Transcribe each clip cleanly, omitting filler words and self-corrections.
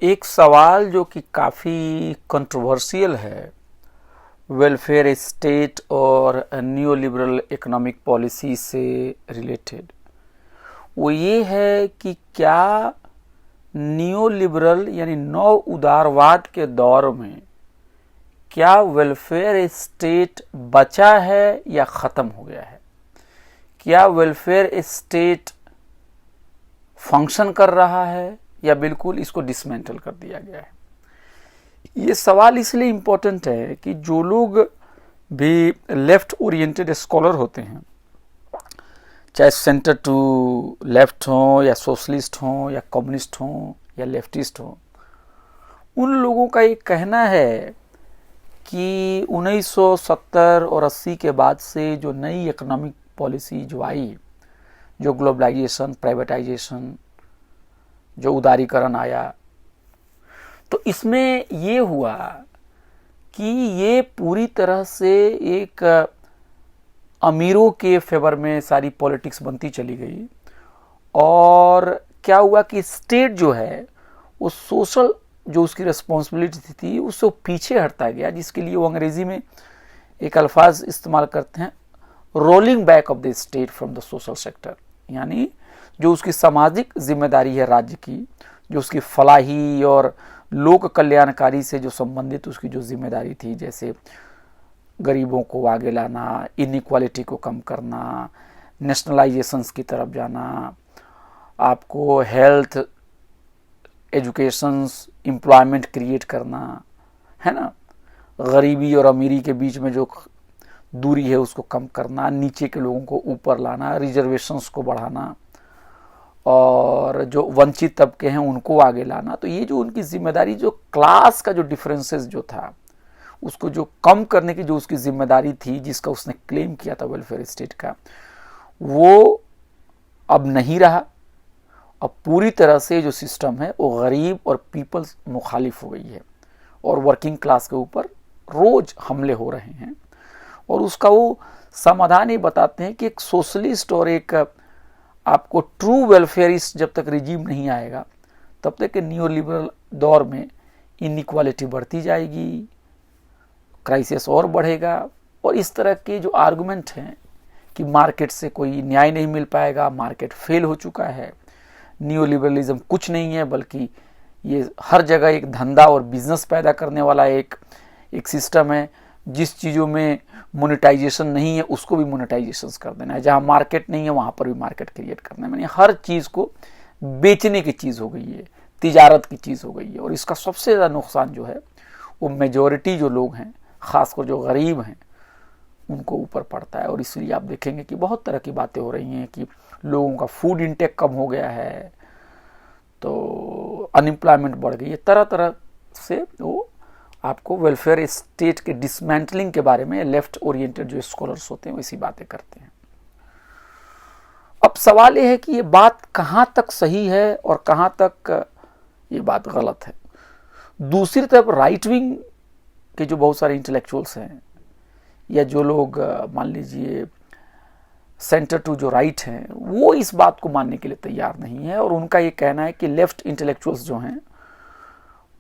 एक सवाल जो कि काफ़ी कंट्रोवर्शियल है वेलफेयर स्टेट और न्यू लिबरल इकोनॉमिक पॉलिसी से रिलेटेड, वो ये है कि क्या न्यू लिबरल यानी नव उदारवाद के दौर में क्या वेलफेयर स्टेट बचा है या ख़त्म हो गया है। क्या वेलफेयर स्टेट फंक्शन कर रहा है या बिल्कुल इसको डिसमेंटल कर दिया गया है। ये सवाल इसलिए इम्पोर्टेंट है कि जो लोग भी लेफ्ट ओरिएंटेड स्कॉलर होते हैं, चाहे सेंटर टू लेफ्ट हो या सोशलिस्ट हो या कम्युनिस्ट हो या लेफ्टिस्ट हो, उन लोगों का ये कहना है कि 1970 और 80 के बाद से जो नई इकोनॉमिक पॉलिसी जो आई, जो ग्लोबलाइजेशन, प्राइवेटाइजेशन, जो उदारीकरण आया, तो इसमें ये हुआ कि ये पूरी तरह से एक अमीरों के फेवर में सारी पॉलिटिक्स बनती चली गई। और क्या हुआ कि स्टेट जो है वो सोशल जो उसकी रिस्पॉन्सिबिलिटी थी उससे पीछे हटता गया, जिसके लिए वो अंग्रेजी में एक अल्फाज इस्तेमाल करते हैं, rolling back of the state from the social sector. यानी जो उसकी सामाजिक जिम्मेदारी है राज्य की, जो उसकी फलाही और लोक कल्याणकारी से जो संबंधित उसकी जो जिम्मेदारी थी, जैसे गरीबों को आगे लाना, इनइक्वालिटी को कम करना, नेशनलाइजेशंस की तरफ जाना, आपको हेल्थ, एजुकेशंस, एम्प्लॉयमेंट क्रिएट करना, है ना, गरीबी और अमीरी के बीच में जो दूरी है उसको कम करना, नीचे के लोगों को ऊपर लाना, रिजर्वेशंस को बढ़ाना और जो वंचित तबके हैं उनको आगे लाना। तो ये जो उनकी जिम्मेदारी, जो क्लास का जो डिफरेंसेस जो था उसको जो कम करने की जो उसकी जिम्मेदारी थी, जिसका उसने क्लेम किया था वेलफेयर स्टेट का, वो अब नहीं रहा। अब पूरी तरह से जो सिस्टम है वो गरीब और पीपल्स मुखालिफ हो गई है और वर्किंग क्लास के ऊपर रोज हमले हो रहे हैं। और उसका वो समाधान ये बताते हैं कि एक सोशलिस्ट और एक आपको ट्रू वेलफेयरिस्ट जब तक रिजीम नहीं आएगा तब तक न्यू लिबरल दौर में इनइक्वालिटी बढ़ती जाएगी, क्राइसिस और बढ़ेगा। और इस तरह के जो आर्गुमेंट हैं कि मार्केट से कोई न्याय नहीं मिल पाएगा, मार्केट फेल हो चुका है, न्यू लिबरलिज्म कुछ नहीं है बल्कि ये हर जगह एक धंधा और बिजनेस पैदा करने वाला एक सिस्टम है। जिस चीज़ों में मोनेटाइजेशन नहीं है उसको भी मोनेटाइजेशन कर देना है, जहाँ मार्केट नहीं है वहाँ पर भी मार्केट क्रिएट करना है। यानी हर चीज़ को बेचने की चीज़ हो गई है, तिजारत की चीज़ हो गई है। और इसका सबसे ज़्यादा नुकसान जो है वो मेजॉरिटी जो लोग हैं, ख़ासकर जो गरीब हैं, उनको ऊपर पड़ता है। और इसलिए आप देखेंगे कि बहुत तरह की बातें हो रही हैं कि लोगों का फूड इंटेक कम हो गया है, तो अनएम्प्लॉयमेंट बढ़ गई है, तरह तरह से वो आपको वेलफेयर स्टेट के डिसमेंटलिंग के बारे में लेफ्ट ओरिएंटेड जो स्कॉलर्स होते हैं वैसी बातें करते हैं। अब सवाल ये है कि ये बात कहाँ तक सही है और कहाँ तक ये बात गलत है। दूसरी तरफ राइट विंग के जो बहुत सारे इंटेलेक्चुअल्स हैं या जो लोग मान लीजिए सेंटर टू जो राइट हैं, वो इस बात को मानने के लिए तैयार नहीं है। और उनका ये कहना है कि लेफ्ट इंटेलेक्चुअल्स जो हैं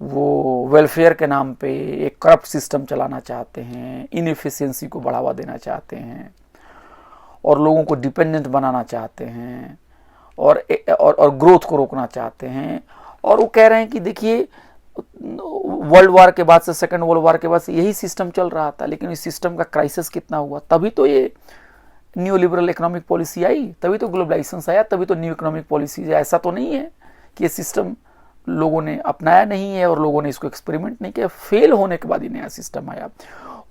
वो वेलफेयर के नाम पे एक करप्ट सिस्टम चलाना चाहते हैं, इनएफिशिएंसी को बढ़ावा देना चाहते हैं और लोगों को डिपेंडेंट बनाना चाहते हैं और ग्रोथ को रोकना चाहते हैं। और वो कह रहे हैं कि देखिए, वर्ल्ड वार के बाद से, सेकेंड वर्ल्ड वार के बाद से यही सिस्टम चल रहा था, लेकिन इस सिस्टम का क्राइसिस कितना हुआ, तभी तो ये न्यू लिबरल इकोनॉमिक पॉलिसी आई, तभी तो ग्लोबलाइजेशन आया, तभी तो न्यू इकोनॉमिक पॉलिसी। ऐसा तो नहीं है कि ये सिस्टम लोगों ने अपनाया नहीं है और लोगों ने इसको एक्सपेरिमेंट नहीं किया, फेल होने के बाद ही नया सिस्टम आया।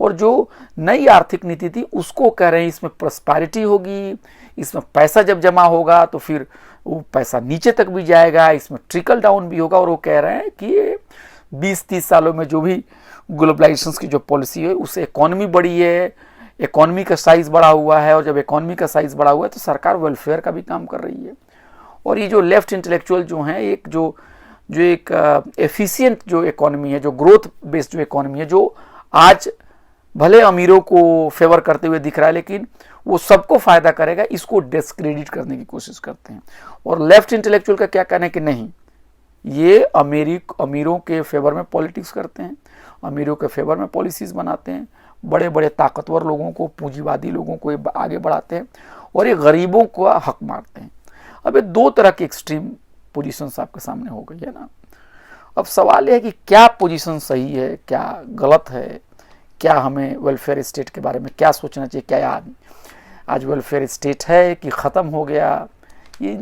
और जो नई आर्थिक नीति थी उसको कह रहे हैं इसमें प्रॉस्पेरिटी होगी, इसमें पैसा जब जमा होगा तो फिर वो पैसा नीचे तक भी जाएगा, इसमें ट्रिकल डाउन भी होगा। और वो कह रहे हैं कि 20-30 सालों में जो भी ग्लोबलाइजेशन की जो पॉलिसी है उससे इकोनॉमी बढ़ी है, इकोनॉमी का साइज बढ़ा हुआ है, और जब इकोनॉमी का साइज बढ़ा हुआ है तो सरकार वेलफेयर का भी काम कर रही है। और ये जो लेफ्ट इंटेलेक्चुअल जो हैं, एक जो एक एफिशिएंट जो इकोनॉमी है, जो ग्रोथ बेस्ड जो इकोनॉमी है, जो आज भले अमीरों को फेवर करते हुए दिख रहा है लेकिन वो सबको फायदा करेगा, इसको डिस्क्रेडिट करने की कोशिश करते हैं। और लेफ्ट इंटेलेक्चुअल का क्या कहना है कि नहीं, ये अमीरों के फेवर में पॉलिटिक्स करते हैं, अमीरों के फेवर में पॉलिसीज बनाते हैं, बड़े बड़े ताकतवर लोगों को, पूंजीवादी लोगों को आगे बढ़ाते हैं और ये गरीबों को हक मारते हैं। अब ये दो तरह की एक्सट्रीम पोजीशंस आपके सामने हो गई है ना। अब सवाल यह है कि क्या पोजीशन सही है, क्या गलत है, क्या हमें वेलफेयर स्टेट के बारे में क्या सोचना चाहिए, क्या आज वेलफेयर स्टेट है कि ख़त्म हो गया। ये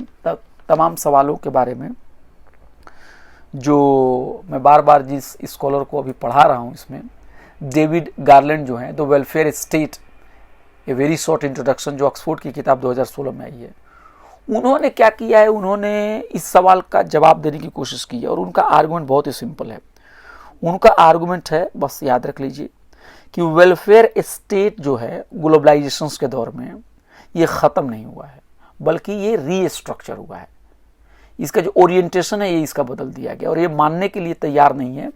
तमाम सवालों के बारे में जो मैं बार बार जिस स्कॉलर को अभी पढ़ा रहा हूँ, इसमें डेविड गार्लैंड जो हैं, the welfare state a very short introduction, जो ऑक्सफोर्ड की किताब 2016 में आई है, उन्होंने क्या किया है, उन्होंने इस सवाल का जवाब देने की कोशिश की है और उनका आर्गुमेंट बहुत ही सिंपल है। उनका आर्गुमेंट है, बस याद रख लीजिए कि वेलफेयर स्टेट जो है ग्लोबलाइजेशन के दौर में ये ख़त्म नहीं हुआ है, बल्कि ये रीस्ट्रक्चर हुआ है। इसका जो ओरिएंटेशन है ये इसका बदल दिया गया और ये मानने के लिए तैयार नहीं है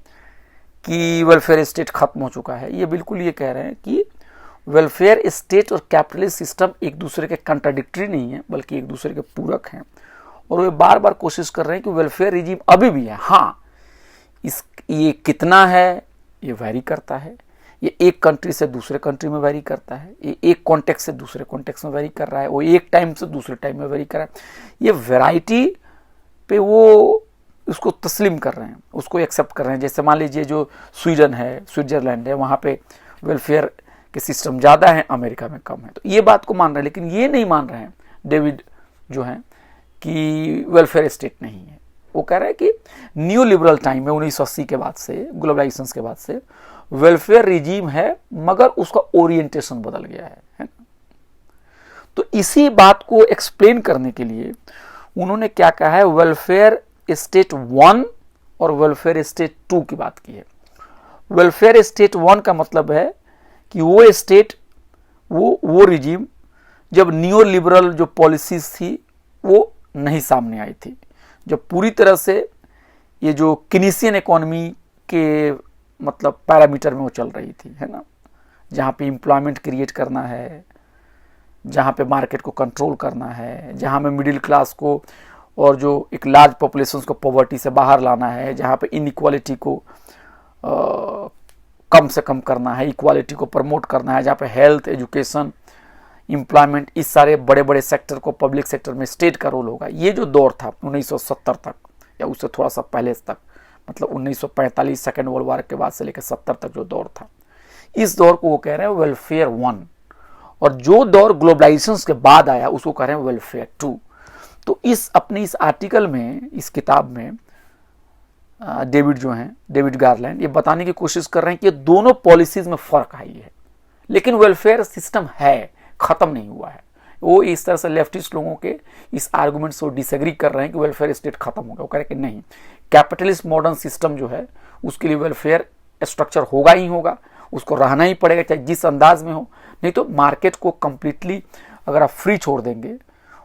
कि वेलफेयर स्टेट खत्म हो चुका है। ये बिल्कुल ये कह रहे हैं कि वेलफेयर स्टेट और कैपिटलिस्ट सिस्टम एक दूसरे के कंट्राडिक्टरी नहीं है, बल्कि एक दूसरे के पूरक हैं और वे बार बार कोशिश कर रहे हैं कि वेलफेयर रिजीम अभी भी है। हाँ, ये कितना है ये वैरी करता है, ये एक कंट्री से दूसरे कंट्री में वैरी करता है, ये एक कॉन्टेक्स्ट से दूसरे कॉन्टेक्स्ट में वैरी कर रहा है, वो एक टाइम से दूसरे टाइम में वैरी कर रहा है। ये वैरायटी पे वो उसको तस्लीम कर रहे हैं, उसको एक्सेप्ट कर रहे हैं। जैसे मान लीजिए जो स्वीडन है, स्विट्जरलैंड है, वहाँ पे वेलफेयर के सिस्टम ज़्यादा है, अमेरिका में कम है, तो ये बात को मान रहे हैं। लेकिन ये नहीं मान रहे हैं डेविड जो हैं कि वेलफेयर स्टेट नहीं है। वो कह रहे हैं कि न्यू लिबरल टाइम में 1980 के बाद से, ग्लोबलाइजेशन के बाद से वेलफेयर रिजीम है, मगर उसका ओरिएंटेशन बदल गया है ना। तो इसी बात को एक्सप्लेन करने के लिए उन्होंने क्या कहा है, वेलफेयर स्टेट 1 और वेलफेयर स्टेट 2 की बात की है। वेलफेयर स्टेट 1 का मतलब है कि वो स्टेट, वो रिजीम जब नियो लिबरल जो पॉलिसीज थी वो नहीं सामने आई थी, जब पूरी तरह से ये जो कीनेसियन इकोनॉमी के मतलब पैरामीटर में वो चल रही थी, है ना, जहाँ पे एम्प्लॉयमेंट क्रिएट करना है, जहाँ पे मार्केट को कंट्रोल करना है, जहाँ में मिडिल क्लास को और जो एक लार्ज पॉपुलेशन को पॉवर्टी से बाहर लाना है, जहाँ पे इनइक्वालिटी को कम से कम करना है, इक्वालिटी को प्रमोट करना है, जहाँ पे हेल्थ, एजुकेशन, एम्प्लॉयमेंट, इस सारे बड़े बड़े सेक्टर को पब्लिक सेक्टर में स्टेट का रोल होगा। ये जो दौर था 1970 तक या उससे थोड़ा सा पहले तक, मतलब 1945 सेकेंड वर्ल्ड वार के बाद से लेकर 70 तक जो दौर था, इस दौर को वो कह रहे हैं वेलफेयर 1। और जो दौर ग्लोबलाइजेशन के बाद आया उसको कह रहे हैं वेलफेयर 2। तो इस आर्टिकल में, इस किताब में डेविड जो हैं, डेविड गार्लैंड, ये बताने की कोशिश कर रहे हैं कि दोनों पॉलिसीज में फर्क आई है, लेकिन वेलफेयर सिस्टम है, खत्म नहीं हुआ है। वो इस तरह से लेफ्टिस्ट लोगों के इस आर्गुमेंट से डिसएग्री कर रहे हैं कि वेलफेयर स्टेट खत्म हो गया। वो कह रहे हैं कि नहीं, कैपिटलिस्ट मॉडर्न सिस्टम जो है उसके लिए वेलफेयर स्ट्रक्चर होगा ही होगा, उसको रहना ही पड़ेगा, चाहे जिस अंदाज में हो। नहीं तो मार्केट को कंप्लीटली अगर आप फ्री छोड़ देंगे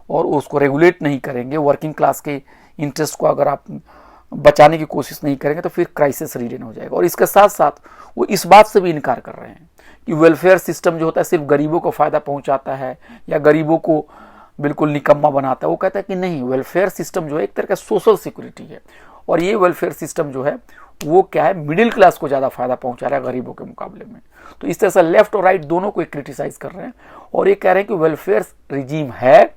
और उसको रेगुलेट नहीं करेंगे, वर्किंग क्लास के इंटरेस्ट को अगर आप बचाने की कोशिश नहीं करेंगे, तो फिर क्राइसिस रीजन हो जाएगा। और इसके साथ साथ वो इस बात से भी इनकार कर रहे हैं कि वेलफेयर सिस्टम जो होता है सिर्फ गरीबों को फ़ायदा पहुंचाता है या गरीबों को बिल्कुल निकम्मा बनाता है। वो कहता है कि नहीं, वेलफेयर सिस्टम जो है एक तरह का सोशल सिक्योरिटी है, और ये वेलफेयर सिस्टम जो है वो क्या है, मिडिल क्लास को ज़्यादा फायदा पहुंचा रहा है गरीबों के मुकाबले में। तो इस तरह से लेफ्ट और राइट दोनों को क्रिटिसाइज कर रहे हैं और ये कह रहे हैं कि वेलफेयर रिजीम है।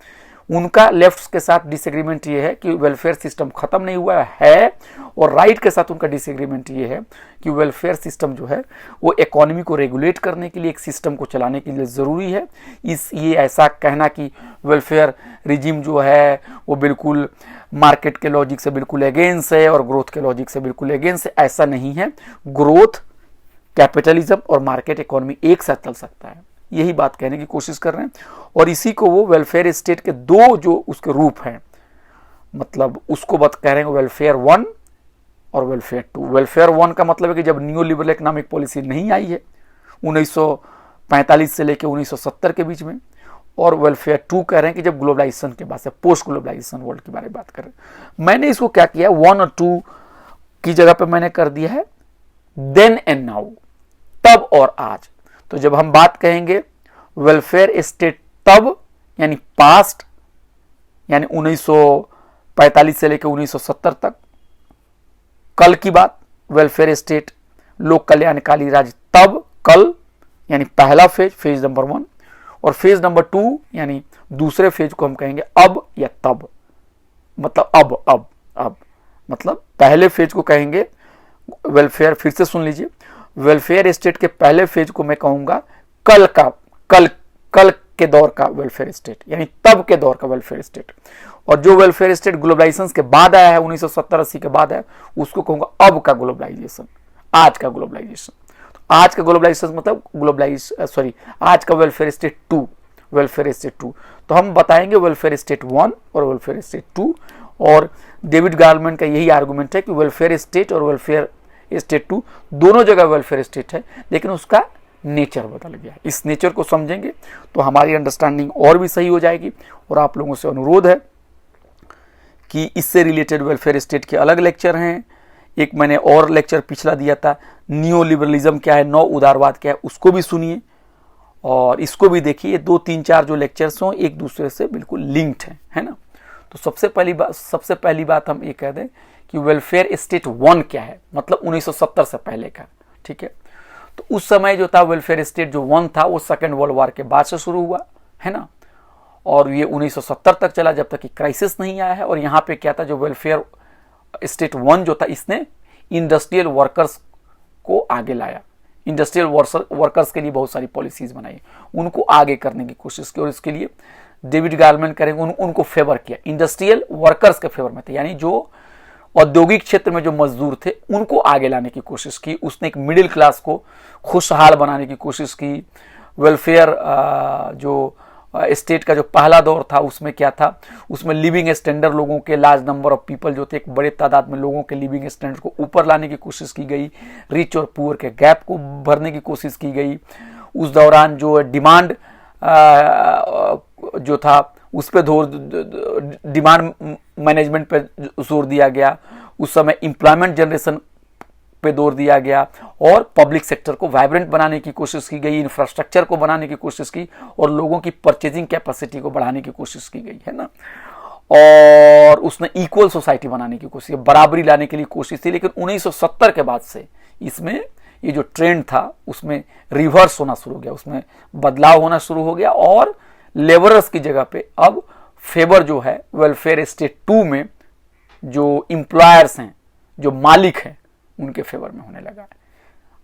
उनका लेफ्ट के साथ डिसएग्रीमेंट ये है कि वेलफेयर सिस्टम खत्म नहीं हुआ है, और राइट के साथ उनका डिसएग्रीमेंट ये है कि वेलफेयर सिस्टम जो है वो इकोनॉमी को रेगुलेट करने के लिए, एक सिस्टम को चलाने के लिए ज़रूरी है। ये ऐसा कहना कि वेलफेयर रिजीम जो है वो बिल्कुल मार्केट के लॉजिक से बिल्कुल अगेंस्ट है और ग्रोथ के लॉजिक से बिल्कुल अगेंस्ट है, ऐसा नहीं है। ग्रोथ, कैपिटलिज्म और मार्केट इकोनॉमी एक साथ चल सकता है, यही बात कहने की कोशिश कर रहे हैं। और इसी को वो वेलफेयर स्टेट के दो जो उसके रूप हैं, मतलब उसको बात कह रहे हैं वेलफेयर 1 और वेलफेयर 2। वेलफेयर 1 का मतलब है कि जब न्यू लिबरल इकोनॉमिक पॉलिसी नहीं आई है 1945 से लेकर 1970 के बीच में, और वेलफेयर 2 कह रहे हैं कि जब ग्लोबलाइजेशन के बाद से, पोस्ट ग्लोबलाइजेशन वर्ल्ड के बारे में बात कर रहे हैं। मैंने इसको क्या किया, 1 और 2 की जगह पे मैंने कर दिया है देन एंड नाउ, तब और आज। तो जब हम बात कहेंगे वेलफेयर स्टेट तब, यानी पास्ट, यानी 1945 से लेकर 1970 तक, कल की बात, वेलफेयर स्टेट, लोक कल्याणकारी राज्य तब, कल यानी पहला फेज, फेज नंबर 1, और फेज नंबर 2 यानी दूसरे फेज को हम कहेंगे अब या तब, मतलब अब मतलब पहले फेज को कहेंगे वेलफेयर, फिर से सुन लीजिए, वेलफेयर स्टेट के पहले फेज को मैं कहूंगा कल के दौर का वेलफेयर स्टेट, यानी तब के दौर का वेलफेयर स्टेट। और जो वेलफेयर स्टेट ग्लोबलाइजेशन के बाद आया है, 1970-80 के बाद है, उसको कहूंगा अब का ग्लोबलाइजेशन, आज का ग्लोबलाइजेशन। आज का ग्लोबलाइजेशन मतलब आज का वेलफेयर स्टेट 2, वेलफेयर स्टेट 2। तो हम बताएंगे वेलफेयर स्टेट 1 और वेलफेयर स्टेट 2, और डेविड गार्लमैन का यही आर्गुमेंट है कि वेलफेयर स्टेट और वेलफेयर स्टेट 2 दोनों जगह वेलफेयर स्टेट है, लेकिन उसका नेचर बदल गया। इस नेचर को समझेंगे तो हमारी अंडरस्टैंडिंग और भी सही हो जाएगी। और आप लोगों से अनुरोध है कि इससे रिलेटेड वेलफेयर स्टेट के अलग लेक्चर हैं, एक मैंने और लेक्चर पिछला दिया था, नियो लिबरलिज्म क्या है, नौ उदारवाद क्या है, उसको भी सुनिए और इसको भी देखिए। 2, 3, 4 जो लेक्चर्स हों एक दूसरे से बिल्कुल लिंक्ड हैं, है ना। तो सबसे पहली बात हम ये कह दें कि वेलफेयर स्टेट 1 क्या है, मतलब 1970 से पहले का, ठीक है। तो उस समय जो था वेलफेयर स्टेट जो 1 था वो सेकेंड वर्ल्ड वॉर के बाद से शुरू हुआ, है ना, और ये 1970 तक चला, जब तक कि क्राइसिस नहीं आया है। और यहाँ पे क्या था, जो वेलफेयर स्टेट 1 जो था, इसने इंडस्ट्रियल वर्कर्स को आगे लाया, इंडस्ट्रियल वर्कर्स के लिए बहुत सारी पॉलिसीज बनाई, उनको आगे करने की कोशिश की। और इसके लिए डेविड गार्लमैन करेंगे, उनको फेवर किया, इंडस्ट्रियल वर्कर्स के फेवर में थे, यानी जो औद्योगिक क्षेत्र में जो मजदूर थे उनको आगे लाने की कोशिश की। उसने एक मिडिल क्लास को खुशहाल बनाने की कोशिश की। वेलफेयर जो स्टेट का जो पहला दौर था उसमें क्या था, उसमें लिविंग स्टैंडर्ड, लोगों के लार्ज नंबर ऑफ पीपल जो थे, एक बड़े तादाद में लोगों के लिविंग स्टैंडर्ड को ऊपर लाने की कोशिश की गई, रिच और पुअर के गैप को भरने की कोशिश की गई। उस दौरान जो डिमांड जो था उस पर डिमांड मैनेजमेंट पे जोर दिया गया। उस समय एम्प्लॉयमेंट जनरेशन पे जोर दिया गया और पब्लिक सेक्टर को वाइब्रेंट बनाने की कोशिश की गई, इंफ्रास्ट्रक्चर को बनाने की कोशिश की और लोगों की परचेजिंग कैपेसिटी को बढ़ाने की कोशिश की गई, है ना। और उसने इक्वल सोसाइटी बनाने की कोशिश, बराबरी लाने के लिए कोशिश थी। लेकिन 1970 के बाद से इसमें ये जो ट्रेंड था उसमें रिवर्स होना शुरू हो गया, उसमें बदलाव होना शुरू हो गया और लेबरर्स की जगह पे अब फेवर जो है वेलफेयर स्टेट 2 में जो एम्प्लॉयर्स हैं, जो मालिक हैं, उनके फेवर में होने लगा है।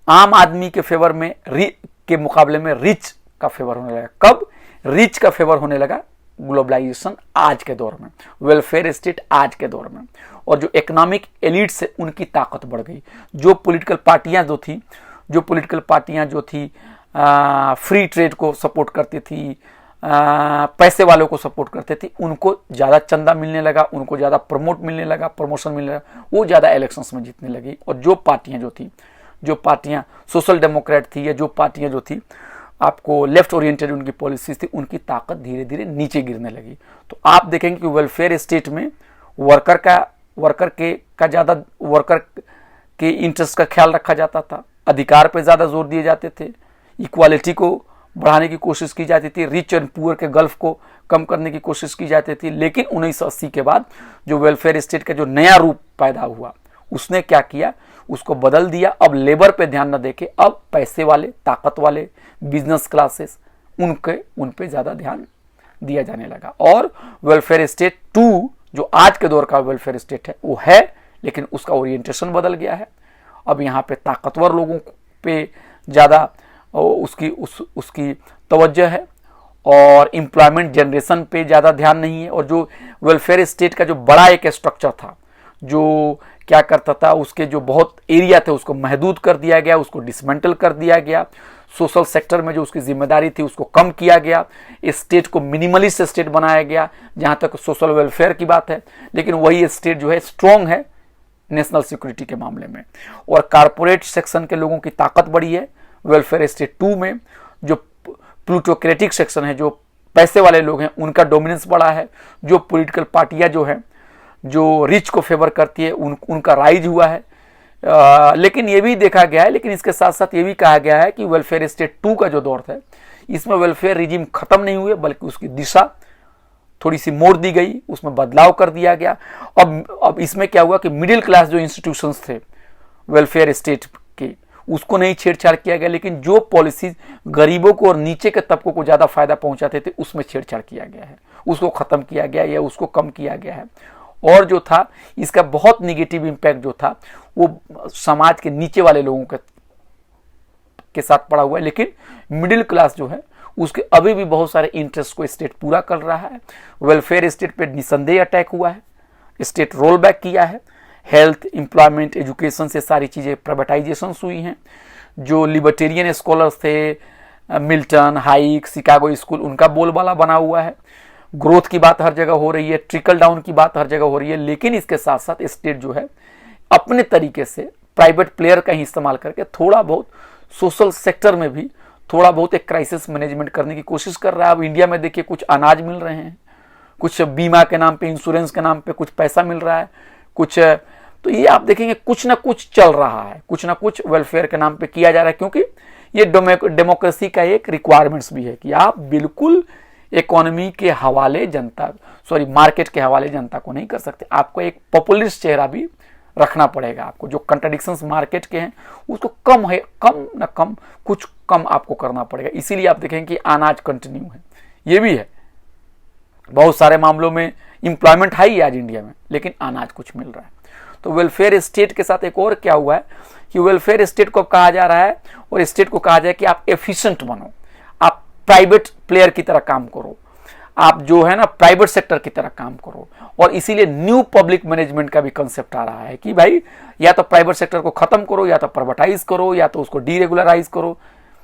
आम आदमी के फेवर में के मुकाबले में रिच का फेवर होने लगा। कब रिच का फेवर होने लगा? ग्लोबलाइजेशन आज के दौर में, वेलफेयर स्टेट आज के दौर में। और जो इकोनॉमिक एलिट्स है उनकी ताकत बढ़ गई। जो पॉलिटिकल पार्टियां जो थी फ्री ट्रेड को सपोर्ट करती थी, पैसे वालों को सपोर्ट करते थे, उनको ज़्यादा चंदा मिलने लगा, उनको ज़्यादा प्रमोशन मिलने लगा, वो ज़्यादा इलेक्शंस में जीतने लगी। और जो पार्टियां सोशल डेमोक्रेट थी या जो पार्टियां जो थी आपको लेफ्ट ओरिएंटेड उनकी पॉलिसीज थी, उनकी ताकत धीरे धीरे नीचे गिरने लगी। तो आप देखेंगे कि वेलफेयर स्टेट में वर्कर के इंटरेस्ट का ख्याल रखा जाता था, अधिकार पे ज़्यादा जोर दिए जाते थे, इक्वालिटी को बढ़ाने की कोशिश की जाती थी, रिच एंड पुअर के गल्फ को कम करने की कोशिश की जाती थी। लेकिन 1980 के बाद जो वेलफेयर स्टेट का जो नया रूप पैदा हुआ, उसने क्या किया, उसको बदल दिया। अब लेबर पे ध्यान न देके अब पैसे वाले, ताकत वाले, बिजनेस क्लासेस, उन पे ज़्यादा ध्यान दिया जाने लगा। और वेलफेयर स्टेट 2 जो आज के दौर का वेलफेयर स्टेट है वो है, लेकिन उसका ओरिएंटेशन बदल गया है। अब यहाँ पे ताकतवर लोगों पे ज़्यादा उसकी तवज्जो है और एम्प्लॉयमेंट जनरेशन पे ज़्यादा ध्यान नहीं है। और जो वेलफेयर स्टेट का जो बड़ा एक स्ट्रक्चर था, जो क्या करता था, उसके जो बहुत एरिया थे उसको महदूद कर दिया गया, उसको डिसमेंटल कर दिया गया। सोशल सेक्टर में जो उसकी जिम्मेदारी थी उसको कम किया गया। इस स्टेट को मिनिमलिस्ट स्टेट बनाया गया जहाँ तक सोशल वेलफेयर की बात है। लेकिन वही स्टेट जो है स्ट्रॉन्ग है नेशनल सिक्योरिटी के मामले में। और कारपोरेट सेक्शन के लोगों की ताकत बढ़ी है वेलफेयर स्टेट 2 में। जो प्लूटोक्रेटिक सेक्शन है, जो पैसे वाले लोग हैं, उनका डोमिनेंस बढ़ा है। जो पॉलिटिकल पार्टियां जो हैं, जो रिच को फेवर करती है, उनका राइज हुआ है। लेकिन ये भी देखा गया है, लेकिन इसके साथ साथ ये भी कहा गया है कि वेलफेयर स्टेट 2 का जो दौर था, इसमें वेलफेयर रिजीम खत्म नहीं हुए, बल्कि उसकी दिशा थोड़ी सी मोड़ दी गई, उसमें बदलाव कर दिया गया। अब इसमें क्या हुआ कि मिडिल क्लास जो इंस्टीट्यूशंस थे वेलफेयर स्टेट के, उसको नहीं छेड़छाड़ किया गया, लेकिन जो पॉलिसीज गरीबों को और नीचे के तबकों को ज़्यादा फायदा पहुंचाते थे उसमें छेड़छाड़ किया गया है, उसको ख़त्म किया गया या उसको कम किया गया है। और जो था इसका बहुत निगेटिव इम्पैक्ट जो था वो समाज के नीचे वाले लोगों के साथ पड़ा हुआ है। लेकिन मिडिल क्लास जो है उसके अभी भी बहुत सारे इंटरेस्ट को स्टेट पूरा कर रहा है। वेलफेयर स्टेट पे निसंदेह अटैक हुआ है, स्टेट रोल बैक किया है। हेल्थ, एम्प्लॉयमेंट, एजुकेशन से सारी चीज़ें प्राइवेटाइजेशन हुई हैं। जो लिबर्टेरियन स्कॉलर्स थे, मिल्टन, हाइक, शिकागो स्कूल, उनका बोलबाला बना हुआ है। ग्रोथ की बात हर जगह हो रही है, ट्रिकल डाउन की बात हर जगह हो रही है। लेकिन इसके साथ साथ स्टेट जो है अपने तरीके से प्राइवेट प्लेयर का ही इस्तेमाल करके थोड़ा बहुत सोशल सेक्टर में भी थोड़ा बहुत एक क्राइसिस मैनेजमेंट करने की कोशिश कर रहा है। अब इंडिया में देखिए कुछ अनाज मिल रहे हैं, कुछ बीमा के नाम पे, इंश्योरेंस के नाम पे कुछ पैसा मिल रहा है, कुछ, तो ये आप देखेंगे कुछ ना कुछ चल रहा है, कुछ ना कुछ वेलफेयर के नाम पे किया जा रहा है। क्योंकि ये डेमोक्रेसी का एक रिक्वायरमेंट्स भी है कि आप बिल्कुल इकोनॉमी के हवाले मार्केट के हवाले जनता को नहीं कर सकते। आपको एक पॉपुलिस्ट चेहरा भी रखना पड़ेगा। आपको जो कंट्राडिक्शंस मार्केट के हैं उसको कम कुछ कम आपको करना पड़ेगा। इसीलिए आप देखेंगे कि अनाज कंटिन्यू है, ये भी है। बहुत सारे मामलों में एम्प्लॉयमेंट हाई है आज इंडिया में, लेकिन अनाज कुछ मिल रहा है। तो वेलफेयर स्टेट के साथ एक और क्या हुआ है कि वेलफेयर स्टेट को कहा जा रहा है और स्टेट को कहा जाए कि आप एफिशिएंट बनो, आप प्राइवेट प्लेयर की तरह काम करो, आप जो है ना प्राइवेट सेक्टर की तरह काम करो। और इसीलिए न्यू पब्लिक मैनेजमेंट का भी कंसेप्ट आ रहा है कि भाई या तो प्राइवेट सेक्टर को खत्म करो, या तो प्राइवेटाइज करो, या तो उसको डीरेगुलराइज करो,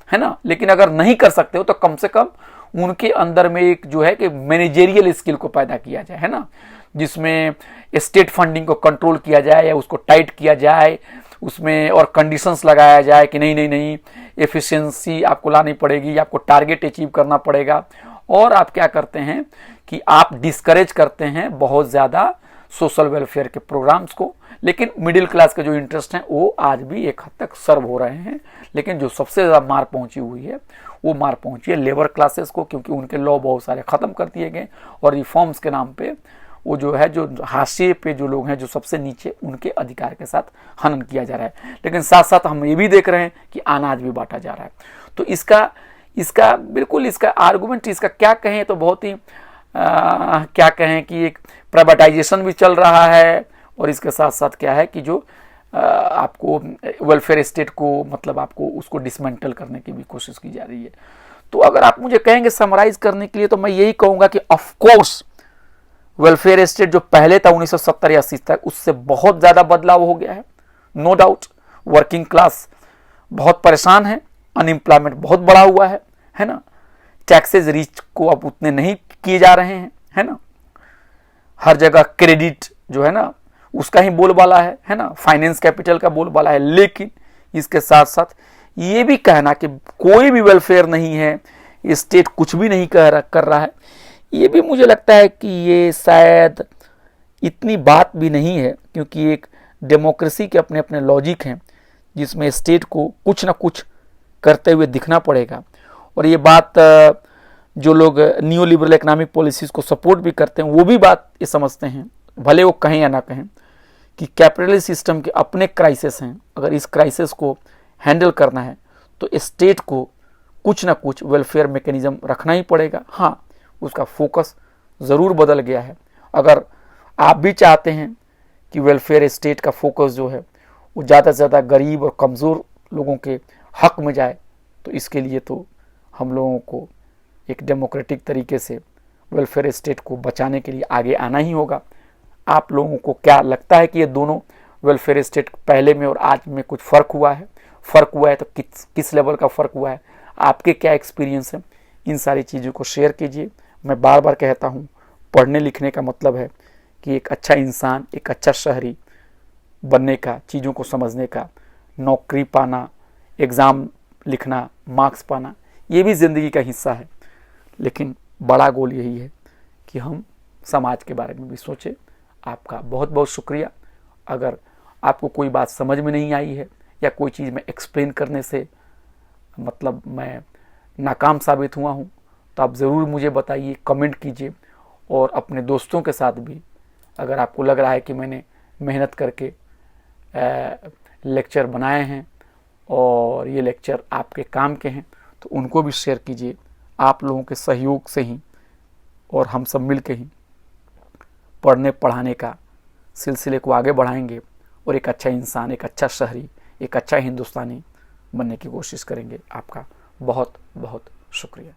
है ना। लेकिन अगर नहीं कर सकते हो तो कम से कम उनके अंदर में एक जो है कि मैनेजेरियल स्किल को पैदा किया जाए, है ना, जिसमें स्टेट फंडिंग को कंट्रोल किया जाए या उसको टाइट किया जाए उसमें, और कंडीशंस लगाया जाए कि नहीं एफिशिएंसी आपको लानी पड़ेगी, आपको टारगेट अचीव करना पड़ेगा। और आप क्या करते हैं कि आप डिस्करेज करते हैं बहुत ज़्यादा सोशल वेलफेयर के प्रोग्राम्स को। लेकिन मिडिल क्लास के जो इंटरेस्ट हैं वो आज भी एक हद तक सर्व हो रहे हैं। लेकिन जो सबसे ज़्यादा मार पहुंची हुई है वो मार पहुंची है लेबर क्लासेस को, क्योंकि उनके लॉ बहुत सारे ख़त्म कर दिए गए और रिफॉर्म्स के नाम पे वो जो है जो हाशिए पे जो लोग हैं, जो सबसे नीचे, उनके अधिकार के साथ हनन किया जा रहा है। लेकिन साथ साथ हम ये भी देख रहे हैं कि अनाज भी बांटा जा रहा है। तो इसका बिल्कुल इसका आर्गूमेंट, इसका क्या कहें तो बहुत ही क्या कहें कि एक प्राइवेटाइजेशन भी चल रहा है, और इसके साथ साथ क्या है कि जो आपको वेलफेयर स्टेट को मतलब आपको उसको डिसमेंटल करने की भी कोशिश की जा रही है। तो अगर आप मुझे कहेंगे समराइज करने के लिए तो मैं यही कहूँगा कि ऑफ कोर्स वेलफेयर स्टेट जो पहले था 1970 या 80 तक, उससे बहुत ज़्यादा बदलाव हो गया है, नो डाउट। वर्किंग क्लास बहुत परेशान है, अनएम्प्लॉयमेंट बहुत बढ़ा हुआ है ना। टैक्सेस रीच को अब उतने नहीं किए जा रहे हैं, है ना। हर जगह क्रेडिट जो है ना उसका ही बोलबाला है ना, फाइनेंस कैपिटल का बोलबाला है। लेकिन इसके साथ साथ ये भी कहना कि कोई भी वेलफेयर नहीं है, स्टेट कुछ भी नहीं कर रहा है, ये भी मुझे लगता है कि ये शायद इतनी बात भी नहीं है। क्योंकि एक डेमोक्रेसी के अपने अपने लॉजिक हैं जिसमें स्टेट को कुछ ना कुछ करते हुए दिखना पड़ेगा। और ये बात जो लोग न्यू लिबरल इकोनॉमिक पॉलिसीज़ को सपोर्ट भी करते हैं वो भी बात ये समझते हैं, भले वो कहें या ना कहें, कि कैपिटलिस्ट सिस्टम के अपने क्राइसिस हैं। अगर इस क्राइसिस को हैंडल करना है तो स्टेट को कुछ ना कुछ वेलफेयर मैकेनिज्म रखना ही पड़ेगा। हाँ, उसका फोकस ज़रूर बदल गया है। अगर आप भी चाहते हैं कि वेलफेयर स्टेट का फोकस जो है वो ज़्यादा से ज़्यादा गरीब और कमज़ोर लोगों के हक में जाए, तो इसके लिए तो हम लोगों को एक डेमोक्रेटिक तरीके से वेलफेयर स्टेट को बचाने के लिए आगे आना ही होगा। आप लोगों को क्या लगता है कि ये दोनों वेलफेयर स्टेट पहले में और आज में कुछ फ़र्क हुआ है? फ़र्क हुआ है तो किस लेवल का फ़र्क हुआ है? आपके क्या एक्सपीरियंस है? इन सारी चीज़ों को शेयर कीजिए। मैं बार बार कहता हूँ, पढ़ने लिखने का मतलब है कि एक अच्छा इंसान, एक अच्छा शहरी बनने का, चीज़ों को समझने का, नौकरी पाना, एग्ज़ाम लिखना, मार्क्स पाना, ये भी ज़िंदगी का हिस्सा है। लेकिन बड़ा गोल यही है कि हम समाज के बारे में भी सोचें। आपका बहुत बहुत शुक्रिया। अगर आपको कोई बात समझ में नहीं आई है या कोई चीज़ में एक्सप्लेन करने से मतलब मैं नाकाम साबित हुआ हूँ, तो आप ज़रूर मुझे बताइए, कमेंट कीजिए। और अपने दोस्तों के साथ भी अगर आपको लग रहा है कि मैंने मेहनत करके लेक्चर बनाए हैं और ये लेक्चर आपके काम के हैं तो उनको भी शेयर कीजिए। आप लोगों के सहयोग से ही और हम सब मिल के ही पढ़ने पढ़ाने का सिलसिले को आगे बढ़ाएंगे और एक अच्छा इंसान, एक अच्छा शहरी, एक अच्छा हिंदुस्तानी बनने की कोशिश करेंगे। आपका बहुत बहुत शुक्रिया।